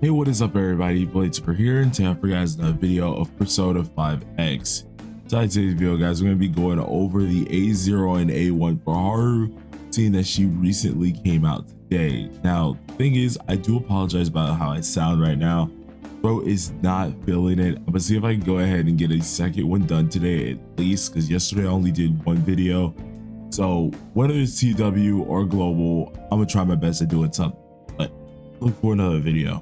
Hey, what is up everybody? BladeSuper here, and today for you guys another video of Persona 5X. So in today's video guys, we're going to be going over the A0 and A1 for Haru, seeing that she recently came out today. Now the thing is, I do apologize about how I sound right now. Throat is not feeling it. I'm gonna see if I can go ahead and get a second one done today at least, because yesterday I only did one video. So whether it's TW or global, I'm gonna try my best at doing something, but look for another video.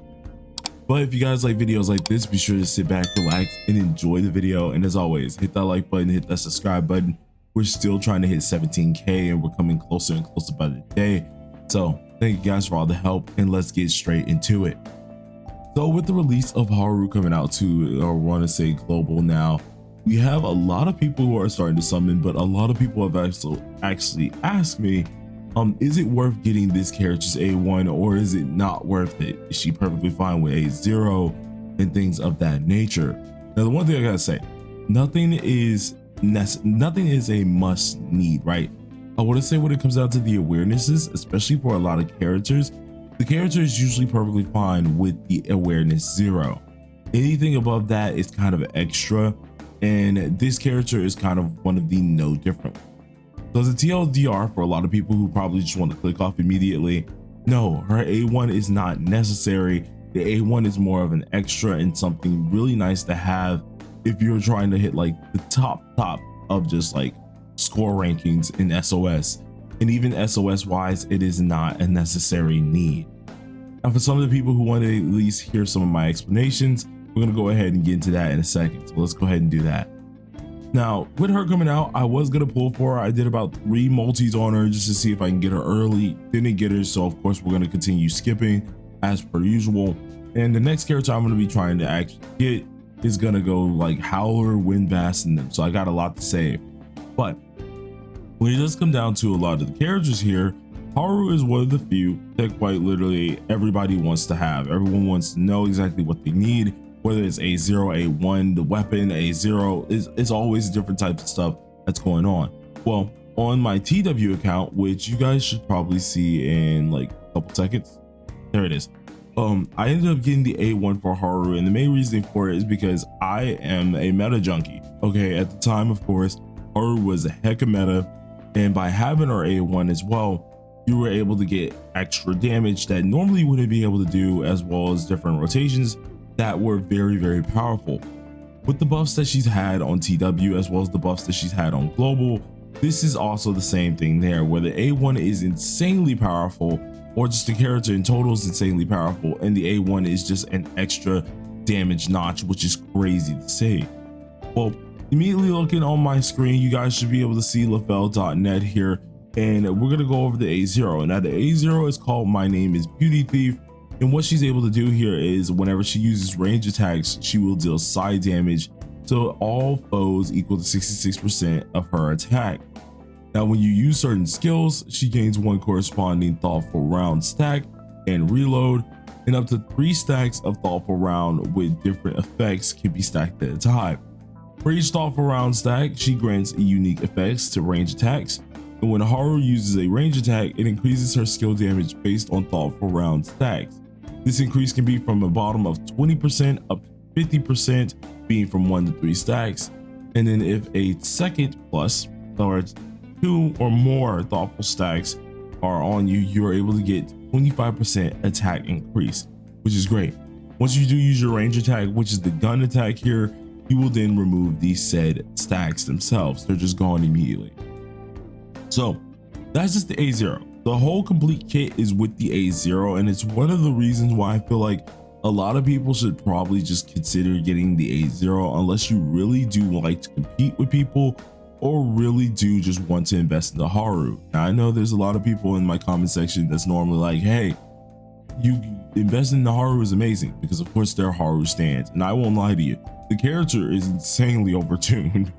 But if you guys like videos like this, be sure to sit back, relax, and enjoy the video. And as always, hit that like button, hit that subscribe button. We're still trying to hit 17K and we're coming closer and closer by the day. So thank you guys for all the help, and let's get straight into it. So with the release of Haru coming out to, or want to say global now, we have a lot of people who are starting to summon, but a lot of people have actually asked me, is it worth getting this character's A1 or is it not worth it? Is she perfectly fine with A0 and things of that nature? Now the one thing I gotta say, nothing is a must need, right? I want to say when it comes down to the awarenesses, especially for a lot of characters, the character is usually perfectly fine with the awareness 0. Anything above that is kind of extra, and this character is kind of one of the no different. So as a TLDR for a lot of people who probably just want to click off immediately, no, her A1 is not necessary. The A1 is more of an extra and something really nice to have if you're trying to hit like the top of just like score rankings in SOS. And even SOS wise, it is not a necessary need. And for some of the people who want to at least hear some of my explanations, we're going to go ahead and get into that in a second. So let's go ahead and do that. Now with her coming out, I was going to pull for her. I did about 3 multis on her just to see if I can get her early. Didn't get her, so of course we're going to continue skipping as per usual. And the next character I'm going to be trying to actually get is going to go like Howler, Wind Bass, and them. So I got a lot to say. But when it does come down to a lot of the characters here, Haru is one of the few that quite literally everybody wants to have. Everyone wants to know exactly what they need, whether it's A0, A1, the weapon, A0, it's always different types of stuff that's going on. Well, on my TW account, which you guys should probably see in like a couple seconds, there it is. I ended up getting the A1 for Haru, and the main reason for it is because I am a meta junkie. Okay, at the time, of course, Haru was a heck of meta, and by having her A1 as well, you were able to get extra damage that normally you wouldn't be able to do, as well as different rotations that were very powerful. With the buffs that she's had on TW as well as the buffs that she's had on global, this is also the same thing there, where the A1 is insanely powerful, or just the character in total is insanely powerful, and the A1 is just an extra damage notch, which is crazy to say. Well, immediately looking on my screen, you guys should be able to see lafel.net here, and we're going to go over the A0. Now the A0 is called My Name is Beauty Thief, and what she's able to do here is whenever she uses range attacks, she will deal side damage to all foes equal to 66% of her attack. Now when you use certain skills, she gains 1 corresponding thoughtful round stack and reload, and up to 3 stacks of thoughtful round with different effects can be stacked at a time. For each thoughtful round stack, she grants unique effects to range attacks, and when Haru uses a range attack, it increases her skill damage based on thoughtful round stacks. This increase can be from a bottom of 20% up to 50%, being from 1 to 3 stacks. And then if a second plus, or 2 or more thoughtful stacks are on you, you're able to get 25% attack increase, which is great. Once you do use your range attack, which is the gun attack here, you will then remove these said stacks themselves. They're just gone immediately. So that's just the A0. The whole complete kit is with the A0, and it's one of the reasons why I feel like a lot of people should probably just consider getting the A0 unless you really do like to compete with people or really do just want to invest in the Haru. Now I know there's a lot of people in my comment section that's normally like, hey, you invest in the Haru is amazing, because of course they're Haru stands, and I won't lie to you, the character is insanely overtuned.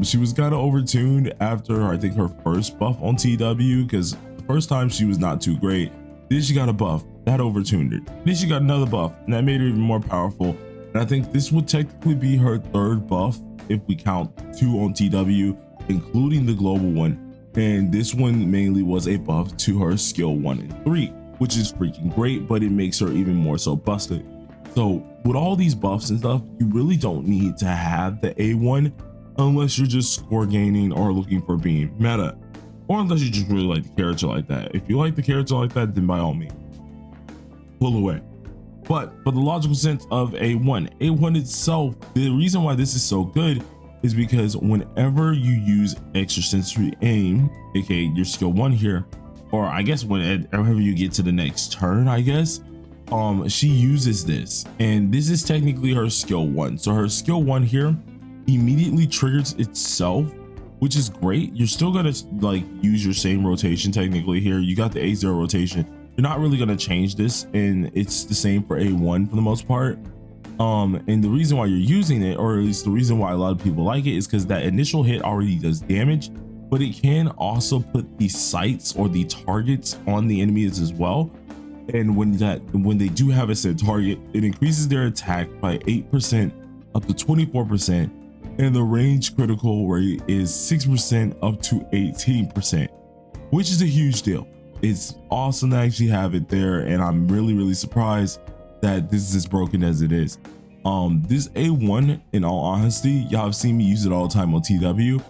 She was kind of overtuned after I think her first buff on TW, because first time she was not too great. Then she got a buff that overtuned her. Then she got another buff and that made her even more powerful. And I think this would technically be her 3rd buff if we count 2 on TW, including the global one. And this one mainly was a buff to her skill 1 and 3. which is freaking great, but it makes her even more so busted. So with all these buffs and stuff, you really don't need to have the A1 unless you're just score gaining or looking for being meta, or unless you just really like the character like that. If you like the character like that, then by all means, pull away. But for the logical sense of A1 itself, the reason why this is so good is because whenever you use extrasensory aim, aka your skill 1 here, or I guess whenever you get to the next turn, I guess, she uses this, and this is technically her skill 1. So her skill 1 here immediately triggers itself, which is great. You're still gonna like use your same rotation technically here. You got the A0 rotation. You're not really gonna change this, and it's the same for A1 for the most part. And the reason why you're using it, or at least the reason why a lot of people like it, is because that initial hit already does damage, but it can also put the sights or the targets on the enemies as well. And when they do have a set target, it increases their attack by 8% up to 24%, and the range critical rate is 6% up to 18%, which is a huge deal. It's awesome to actually have it there, and I'm really surprised that this is as broken as it is. This A1, in all honesty, y'all have seen me use it all the time on TW.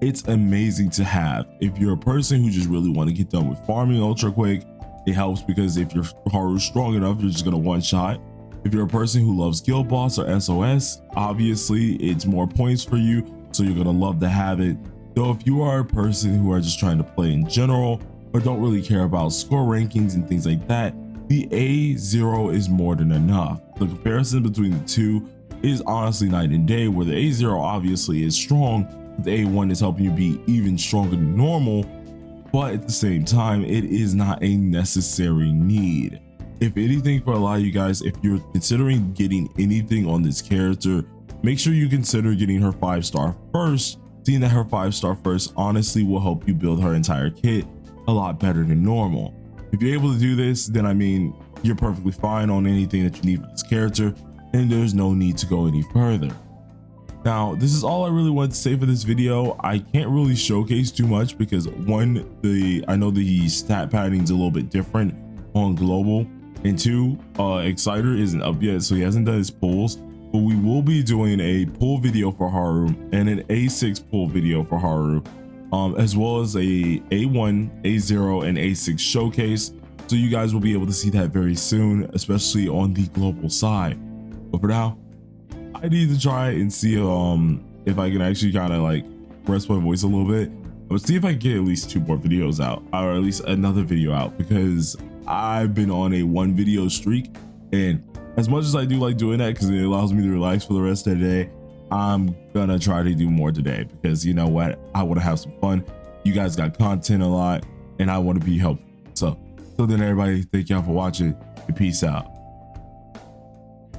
It's amazing to have. If you're a person who just really want to get done with farming ultra quick, it helps because if your Haru is strong enough, you're just gonna one shot. If you're a person who loves Guild Boss or SOS, obviously it's more points for you, so you're gonna love to have it. Though if you are a person who are just trying to play in general, or don't really care about score rankings and things like that, the A0 is more than enough. The comparison between the two is honestly night and day, where the A0 obviously is strong, but the A1 is helping you be even stronger than normal, but at the same time, it is not a necessary need. If anything, for a lot of you guys, if you're considering getting anything on this character, make sure you consider getting her 5-star first. Seeing that her 5-star first honestly will help you build her entire kit a lot better than normal. If you're able to do this, then I mean, you're perfectly fine on anything that you need for this character, and there's no need to go any further. Now, this is all I really wanted to say for this video. I can't really showcase too much because one, I know the stat padding is a little bit different on global, and two, Exciter isn't up yet, so he hasn't done his pulls. But we will be doing a pull video for Haru and an A6 pull video for Haru, as well as a A1, A0, and A6 showcase. So you guys will be able to see that very soon, especially on the global side. But for now, I need to try and see if I can actually kind of like rest my voice a little bit. But see if I can get at least 2 more videos out, or at least another video out, because I've been on a 1 video streak, and as much as I do like doing that because it allows me to relax for the rest of the day, I'm gonna try to do more today, because you know what, I want to have some fun. You guys got content a lot, and I want to be helpful. So till then, everybody, thank y'all for watching, and peace out.